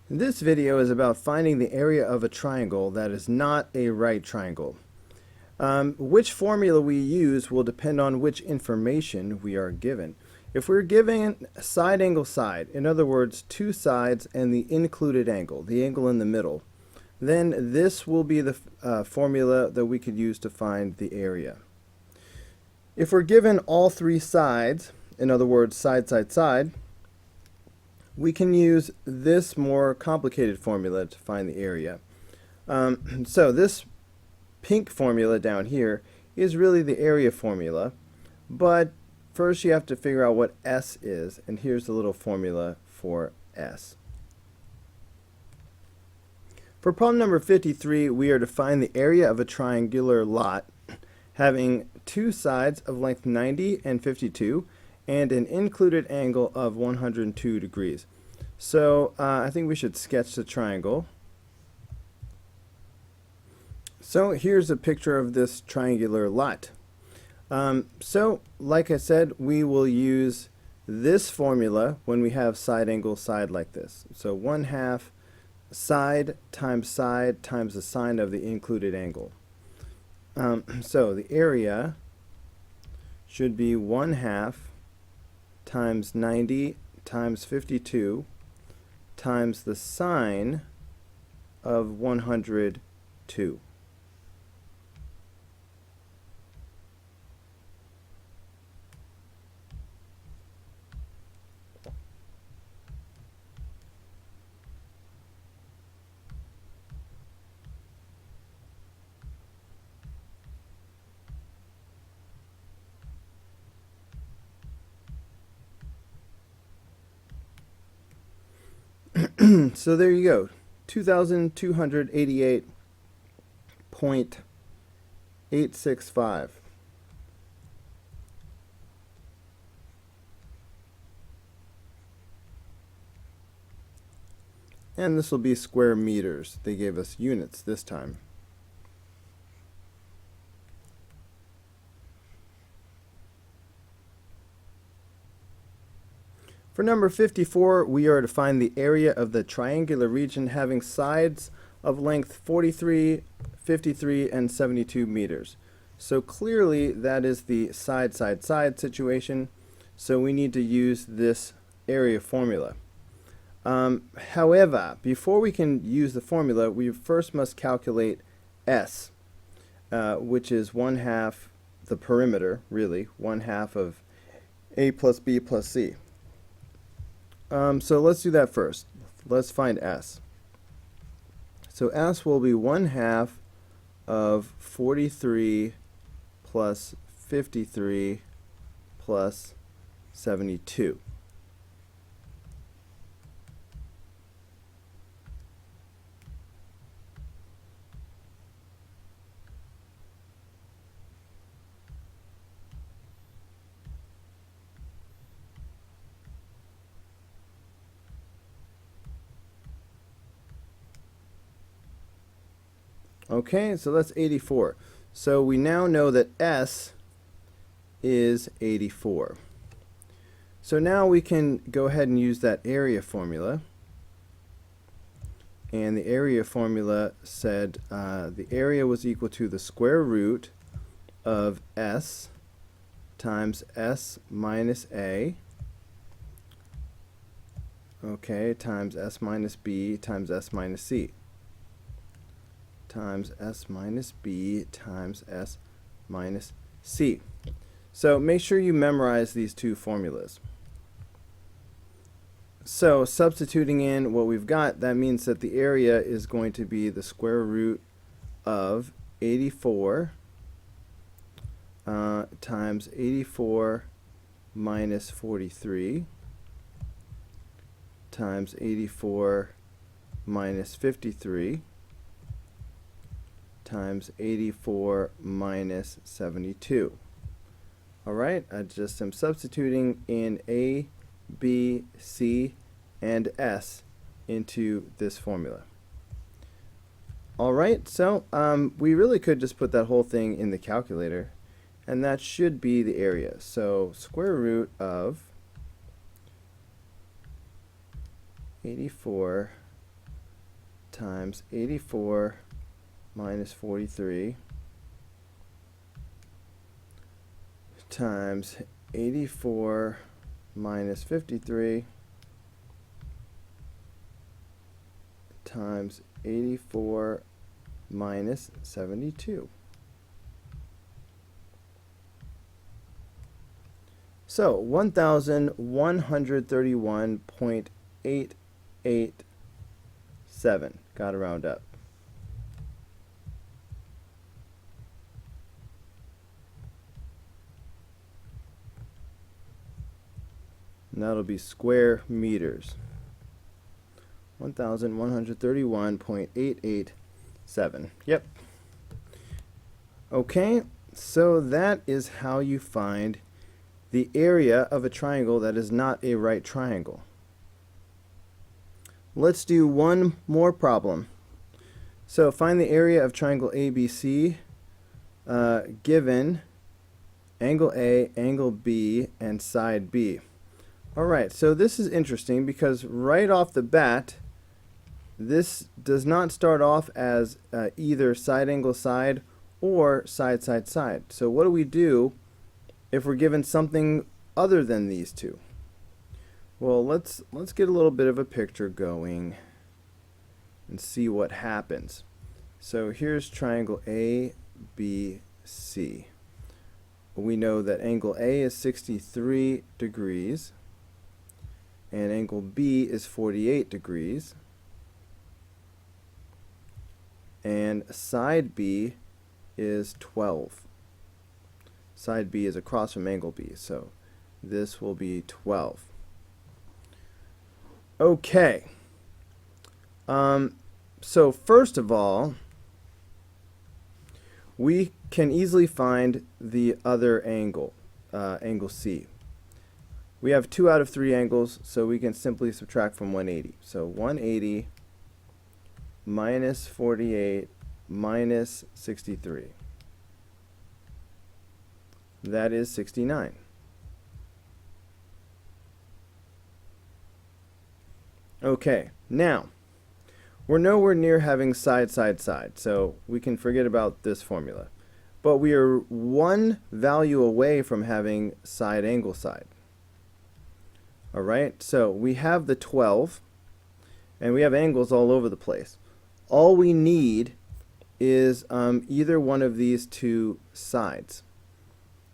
This video is about finding the area of a triangle that is not a right triangle. Which formula we use will depend on which information we are given. If we're given side angle side, in other words, two sides and the included angle, the angle in the middle, then this will be the formula that we could use to find the area. If we're given all three sides, in other words, side, side, side, we can use this more complicated formula to find the area. So this pink formula down here is really the area formula, but first you have to figure out what S is, and here's the little formula for S. For problem number 53, we are to find the area of a triangular lot having two sides of length 90 and 52 and an included angle of 102 degrees. So I think we should sketch the triangle. So here's a picture of this triangular lot. So like I said, we will use this formula when we have side angle side like this. So 1/2 side times the sine of the included angle. So the area should be 1/2 times 90 times 52 times the sine of 102. So there you go, 2,288.865. And this will be square meters. They gave us units this time. For number 54, we are to find the area of the triangular region having sides of length 43, 53, and 72 meters. So clearly that is the side, side, side situation, so we need to use this area formula. However, before we can use the formula, we first must calculate S, which is 1/2 the perimeter, really, 1/2 of A plus B plus C. So let's do that first. Let's find S. So S will be 1/2 of 43 plus 53 plus 72. Okay, so that's 84. So we now know that S is 84. So now we can go ahead and use that area formula. And the area formula said the area was equal to the square root of S times S minus A, okay, times S minus B times S minus C, times S minus B times S minus C. So make sure you memorize these two formulas. So substituting in what we've got, that means that the area is going to be the square root of 84 times 84 minus 43 times 84 minus 53 times 84 minus 72. Alright, I just am substituting in A, B, C, and S into this formula. Alright, so we really could just put that whole thing in the calculator, and that should be the area. So square root of 84 times 84 minus 43 times 84 minus 53 times 84 minus 72. So 1131.887. Got to round up. And that'll be square meters. 1131.887. Yep. Okay, so that is how you find the area of a triangle that is not a right triangle. Let's do one more problem. So find the area of triangle ABC given angle A, angle B, and side B. Alright, so this is interesting because right off the bat, this does not start off as either side angle side or side side side. So what do we do if we're given something other than these two? Well, let's get a little bit of a picture going and see what happens. So here's triangle ABC. We know that angle A is 63 degrees and angle B is 48 degrees, and side B is 12. Side B is across from angle B, so this will be 12. Okay. So first of all, we can easily find the other angle, angle C. We have 2 out of 3 angles, so we can simply subtract from 180. So 180 minus 48 minus 63. That is 69. Okay, now we're nowhere near having side, side, side, so we can forget about this formula. But we are one value away from having side angle side. Alright, so we have the 12, and we have angles all over the place. All we need is either one of these two sides.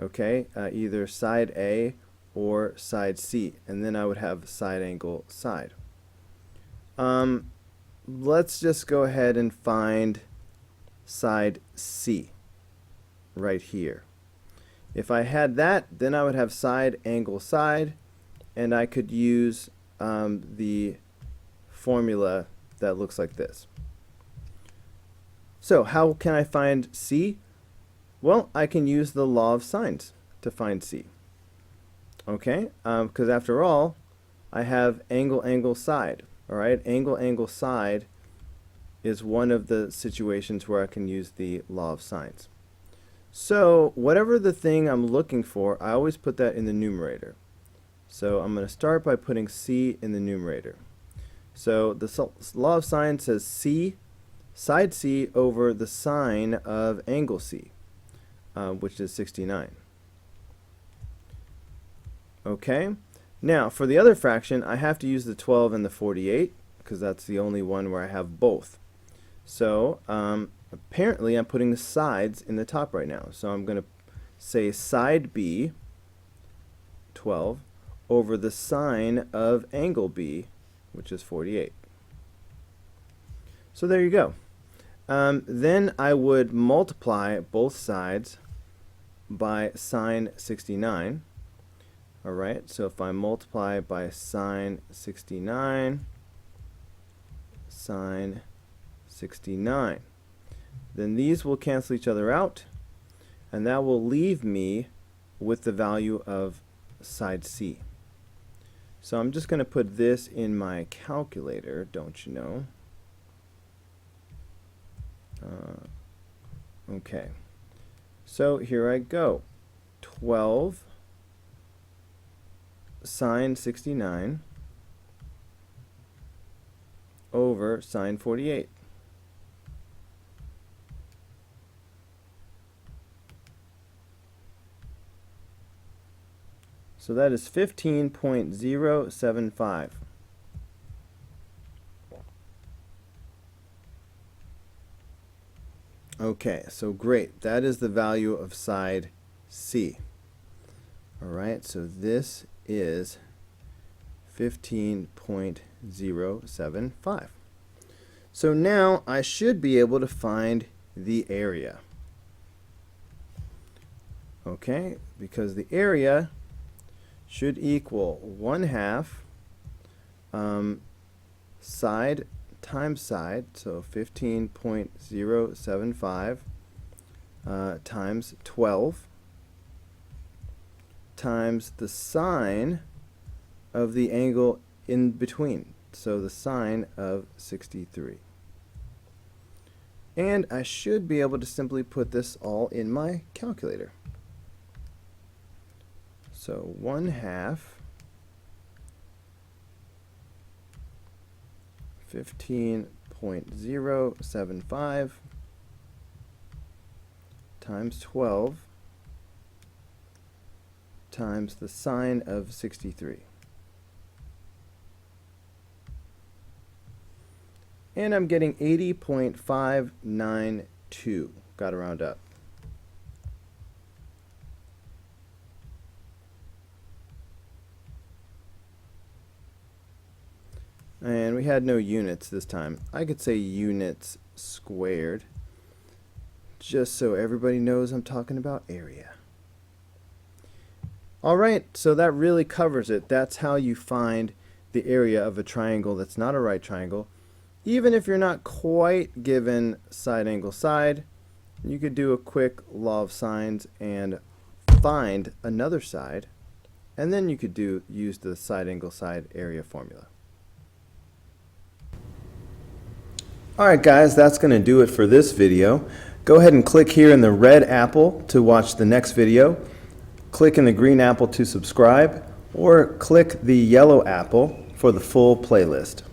Okay, either side A or side C, and then I would have side angle side. Let's just go ahead and find side C right here. If I had that, then I would have side angle side, and I could use the formula that looks like this. So how can I find C? Well, I can use the law of sines to find C. Okay, because after all, I have angle, angle, side. Alright, angle, angle, side is one of the situations where I can use the law of sines. So whatever the thing I'm looking for, I always put that in the numerator. So I'm going to start by putting C in the numerator. So the law of sines says C, side C over the sine of angle C, which is 69. Okay, now for the other fraction, I have to use the 12 and the 48 because that's the only one where I have both. So apparently I'm putting the sides in the top right now. So I'm going to say side B, 12, over the sine of angle B, which is 48. So there you go. Then I would multiply both sides by sine 69. Alright, so if I multiply by sine 69, sine 69, then these will cancel each other out, and that will leave me with the value of side C. So I'm just going to put this in my calculator, don't you know? Okay, so here I go. 12 sine 69 over over sine 48. So that is 15.075. Okay, so great. That is the value of side C. All right, so this is 15.075. So now I should be able to find the area. Okay, because the area should equal 1/2 side times side, so 15.075 times 12 times the sine of the angle in between, so the sine of 63. And I should be able to simply put this all in my calculator. So 1/2 15.075 times 12 times the sine of 63. And I'm getting 80.592. Got to round up. And we had no units this time. I could say units squared, just so everybody knows I'm talking about area. Alright, so that really covers it. That's how you find the area of a triangle that's not a right triangle. Even if you're not quite given side angle side, you could do a quick law of sines and find another side, and then you could use the side angle side area formula. Alright guys, that's going to do it for this video. Go ahead and click here in the red apple to watch the next video. Click in the green apple to subscribe, or click the yellow apple for the full playlist.